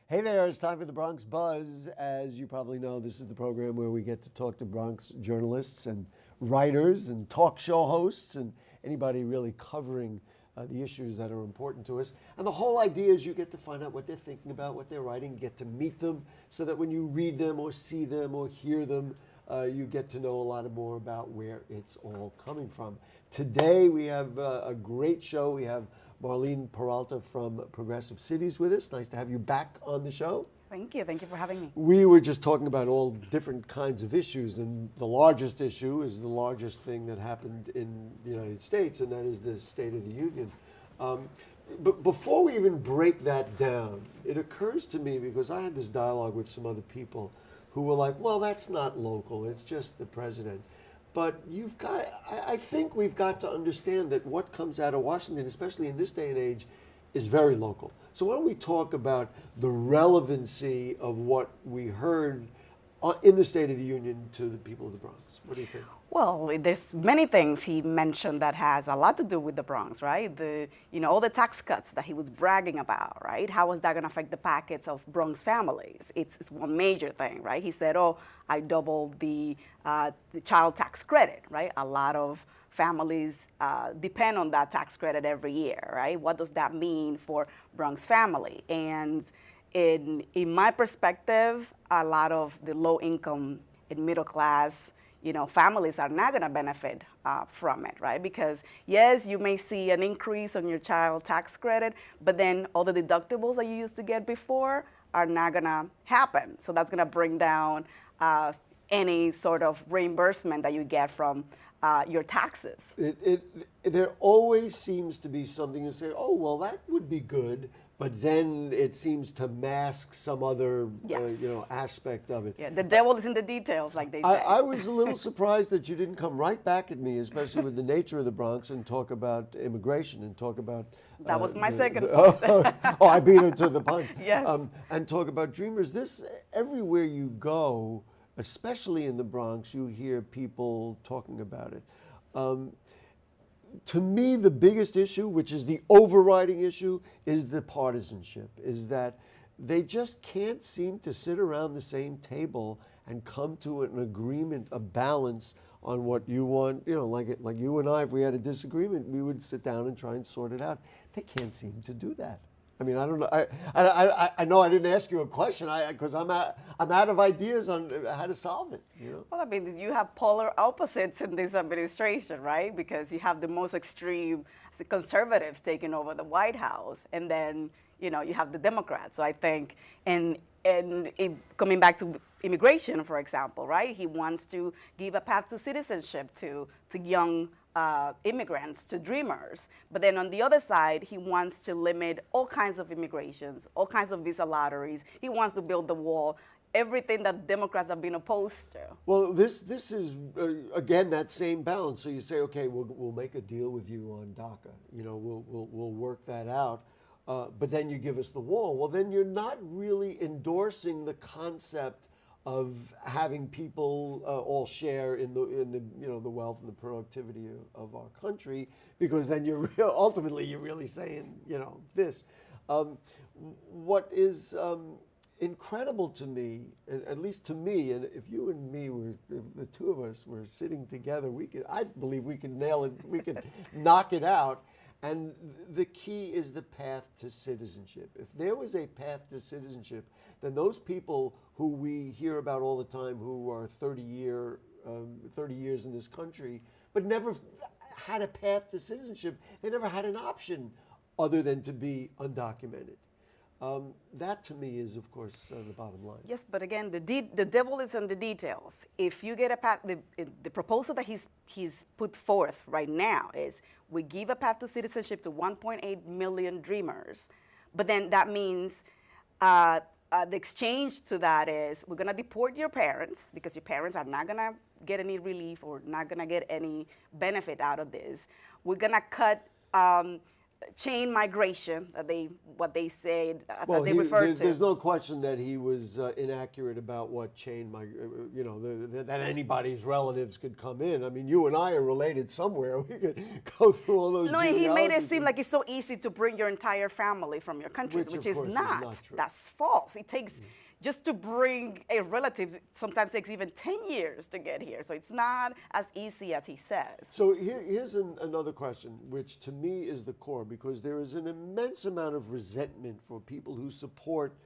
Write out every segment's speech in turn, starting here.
Hey there, it's time for the Bronx Buzz. As you probably know, this is the program where we get to talk to Bronx journalists and writers and talk show hosts and anybody really covering the issues that are important to us. And the whole idea is you get to find out what they're thinking about, what they're writing, get to meet them so that when you read them or see them or hear them, you get to know a lot more about where it's all coming from. Today we have a great show. We have Marlene Peralta from Progressive Cities with us. Nice to have you back on the show. Thank you. Thank you for having me. We were just talking about all different kinds of issues, and the largest issue is the largest thing that happened in the United States, and that is the State of the Union. But before we even break that down, it occurs to me, because I had this dialogue with some other people who were like, well, that's not local, it's just the president. But I think we've got to understand that what comes out of Washington, especially in this day and age, is very local. So why don't we talk about the relevancy of what we heard in the State of the Union to the people of the Bronx? What do you think? Well, there's many things he mentioned that has a lot to do with the Bronx, right? All the tax cuts that he was bragging about, right? How is that going to affect the pockets of Bronx families? It's one major thing, right? He said, "Oh, I doubled the child tax credit," right? A lot of families depend on that tax credit every year, right? What does that mean for Bronx family? And in my perspective, a lot of the low income and middle class families are not going to benefit from it, right? Because yes, you may see an increase on your child tax credit, but then all the deductibles that you used to get before are not going to happen. So that's going to bring down any sort of reimbursement that you get from your taxes. There always seems to be something to say, oh, well, that would be good, but then it seems to mask some other aspect of it. Yeah, the devil is in the details, like they say. I was a little surprised that you didn't come right back at me, especially with the nature of the Bronx, and talk about immigration and talk about... That was my second point. I beat her to the punch. Yes. And talk about Dreamers. Everywhere you go, especially in the Bronx, you hear people talking about it. To me, the biggest issue, which is the overriding issue, is the partisanship, is that they just can't seem to sit around the same table and come to an agreement, a balance on what you want. Like you and I, if we had a disagreement, we would sit down and try and sort it out. They can't seem to do that. I mean, I don't know. I know I didn't ask you a question because I'm out of ideas on how to solve it. Well, I mean, you have polar opposites in this administration, right? Because you have the most extreme conservatives taking over the White House, and then you have the Democrats. So I think, and coming back to immigration, for example, right? He wants to give a path to citizenship to young immigrants, to dreamers. But then on the other side, he wants to limit all kinds of immigrations, all kinds of visa lotteries. He wants to build the wall, everything that Democrats have been opposed to. Well, this is, again, that same balance. So you say, okay, we'll make a deal with you on DACA. We'll work that out. But then you give us the wall. Well, then you're not really endorsing the concept of having people all share in the wealth and the productivity of our country, because then ultimately you're really saying this. What is incredible to me, at least to me, and if you and me were the two of us were sitting together, I believe we could nail it. We could knock it out. And the key is the path to citizenship. If there was a path to citizenship, then those people who we hear about all the time who are 30 years in this country, but never had a path to citizenship, they never had an option other than to be undocumented. That to me is, of course, the bottom line. Yes, but again, the devil is in the details. If you get a path, the proposal that he's put forth right now is we give a path to citizenship to 1.8 million dreamers, but then that means the exchange to that is we're going to deport your parents because your parents are not going to get any relief or not going to get any benefit out of this. We're going to cut chain migration, what they said, Well, that they referred to. there's no question that he was inaccurate about what that anybody's relatives could come in. I mean, you and I are related somewhere. We could go through all those. No, he made it genealogy seem things. like it's so easy to bring your entire family from your country, Which, which of is course, is not. not true. That's false. It takes, just to bring a relative, sometimes takes even 10 years to get here. So it's not as easy as he says. So here's another question, which to me is the core, because there is an immense amount of resentment for people who support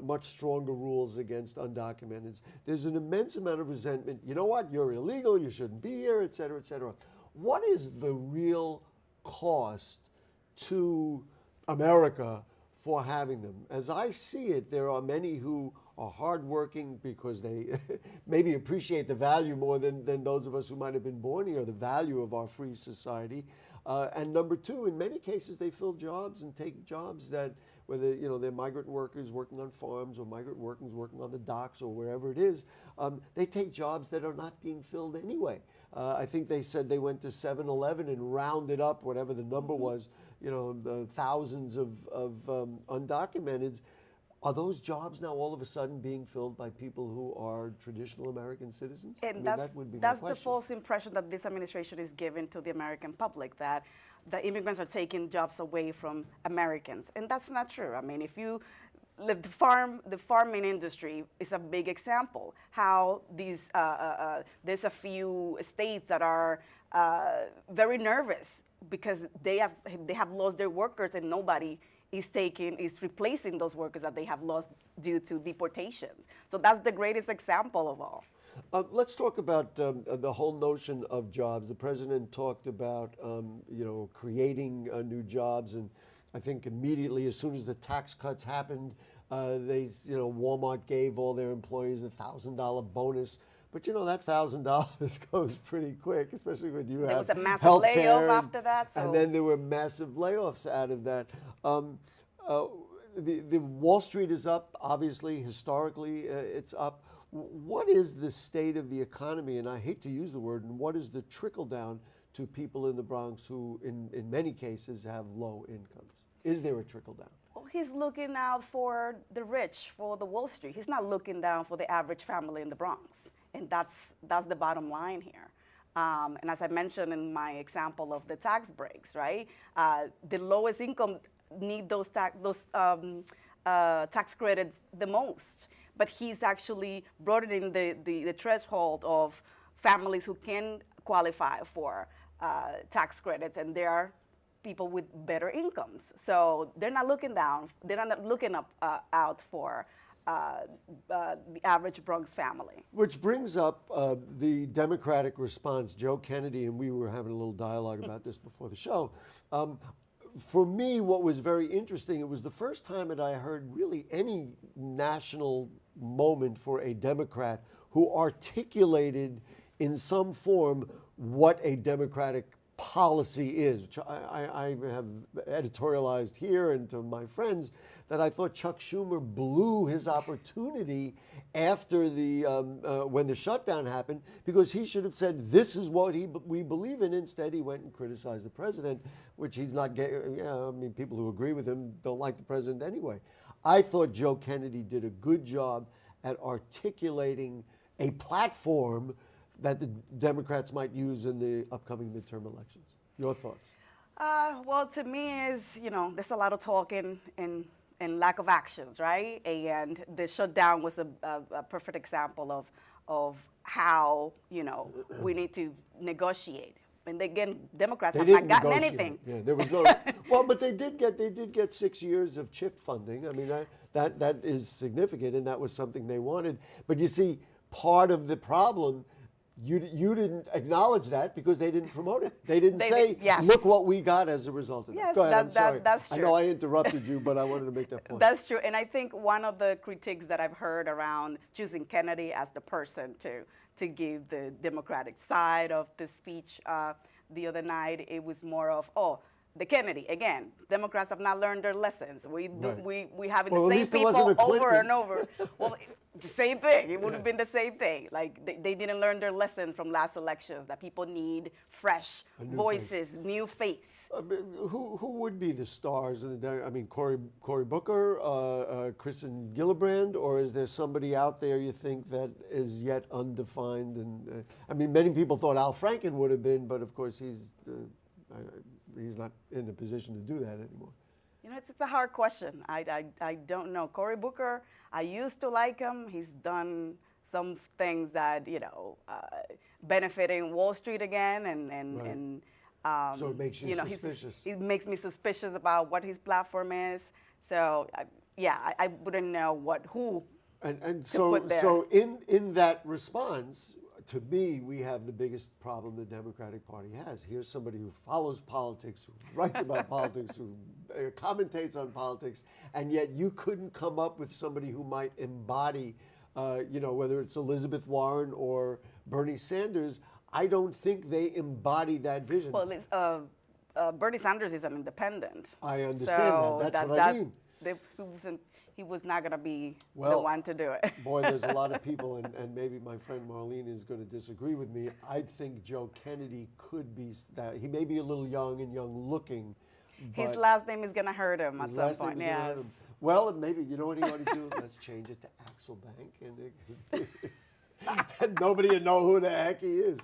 much stronger rules against undocumented. There's an immense amount of resentment. You know what? You're illegal. You shouldn't be here, et cetera, et cetera. What is the real cost to America for having them? As I see it, there are many who are hardworking because they maybe appreciate the value more than those of us who might have been born here, the value of our free society. And number two, in many cases, they fill jobs and take jobs that, whether they're migrant workers working on farms or migrant workers working on the docks or wherever it is, they take jobs that are not being filled anyway. I think they said they went to 7-Eleven and rounded up whatever the number was, thousands of undocumented. Are those jobs now all of a sudden being filled by people who are traditional American citizens? And that would be my that's the question. false impression that this administration is giving to the American public, that the immigrants are taking jobs away from Americans. And that's not true. I mean, if you live the farming industry is a big example, how these, there's a few states that are very nervous because they have lost their workers and nobody is replacing those workers that they have lost due to deportations. So that's the greatest example of all. Let's talk about the whole notion of jobs. The president talked about, creating new jobs, and I think immediately, as soon as the tax cuts happened, Walmart gave all their employees a $1,000 bonus. But that $1,000 goes pretty quick, especially when you have there was a massive layoff after that. And then there were massive layoffs out of that. The Wall Street is up, obviously, historically it's up. What is the state of the economy, and I hate to use the word, and what is the trickle down to people in the Bronx who, in many cases, have low incomes? Is there a trickle down? Well, he's looking out for the rich, for the Wall Street. He's not looking down for the average family in the Bronx. And that's the bottom line here. And as I mentioned in my example of the tax breaks, right? The lowest income need those tax credits the most. But he's actually broadening the threshold of families who can qualify for tax credits, and there are people with better incomes. So they're not looking down. They're not looking out for the average Bronx family. Which brings up the Democratic response. Joe Kennedy, and we were having a little dialogue about this before the show. For me, what was very interesting, it was the first time that I heard really any national moment for a Democrat who articulated in some form what a Democratic policy is, which I have editorialized here and to my friends that I thought Chuck Schumer blew his opportunity after when the shutdown happened, because he should have said, this is what we believe in. Instead, he went and criticized the president, which he's not people who agree with him don't like the president anyway. I thought Joe Kennedy did a good job at articulating a platform that the Democrats might use in the upcoming midterm elections. Your thoughts? Well, to me is, there's a lot of talk and lack of actions, right? And the shutdown was a perfect example of how, we need to negotiate. And again, Democrats have not gotten anything. Yeah, there was no. Well, but they did get 6 years of CHIP funding. I mean, that is significant, and that was something they wanted. But you see, part of the problem. You didn't acknowledge that because they didn't promote it. They didn't say, yes. Look what we got as a result of that. Yes, Go ahead, I'm sorry. That's true. I know I interrupted you, but I wanted to make that point. That's true. And I think one of the critiques that I've heard around choosing Kennedy as the person to give the Democratic side of the speech the other night, it was more of, the Kennedy, again, Democrats have not learned their lessons. We having the same people over and over. Well, The same thing. It would have been the same thing. Like they didn't learn their lesson from last elections that people need fresh voices, new face. I mean, who would be the stars? I mean, Cory Booker, Kristen Gillibrand, or is there somebody out there you think that is yet undefined? And I mean, many people thought Al Franken would have been, but of course he's not in a position to do that anymore. You know, it's a hard question. I don't know. Cory Booker, I used to like him. He's done some things that, you know, benefiting Wall Street again. And so it makes you suspicious. It makes me suspicious about what his platform is. So, I wouldn't know who And to put there. so in that response, to me, we have the biggest problem the Democratic Party has. Here's somebody who follows politics, who writes about politics, who commentates on politics, and yet you couldn't come up with somebody who might embody, you know, whether it's Elizabeth Warren or Bernie Sanders. I don't think they embody that vision. Well, Bernie Sanders is an independent. I understand that. That's what I mean. He was not going to be the Well, one to do it. Boy, there's a lot of people, and maybe my friend Marlene is going to disagree with me. I think Joe Kennedy could be that. He may be a little young and young-looking. His last name is going to hurt him at some point. Yes. Well, maybe you know what he ought to do. Let's change it to Axelbank, and nobody will know who the heck he is.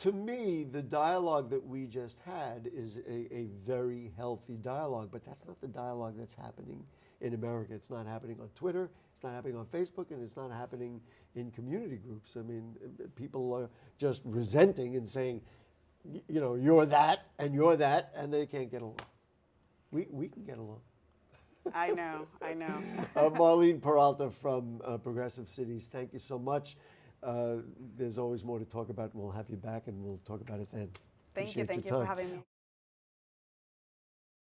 To me, the dialogue that we just had is a very healthy dialogue, but that's not the dialogue that's happening in America. It's not happening on Twitter, it's not happening on Facebook, and it's not happening in community groups. I mean, people are just resenting and saying, you know, you're that, and they can't get along. We can get along. I know. Marlene Peralta from Progressive Cities, thank you so much. There's always more to talk about, and we'll have you back, and we'll talk about it then. Thank you for having me.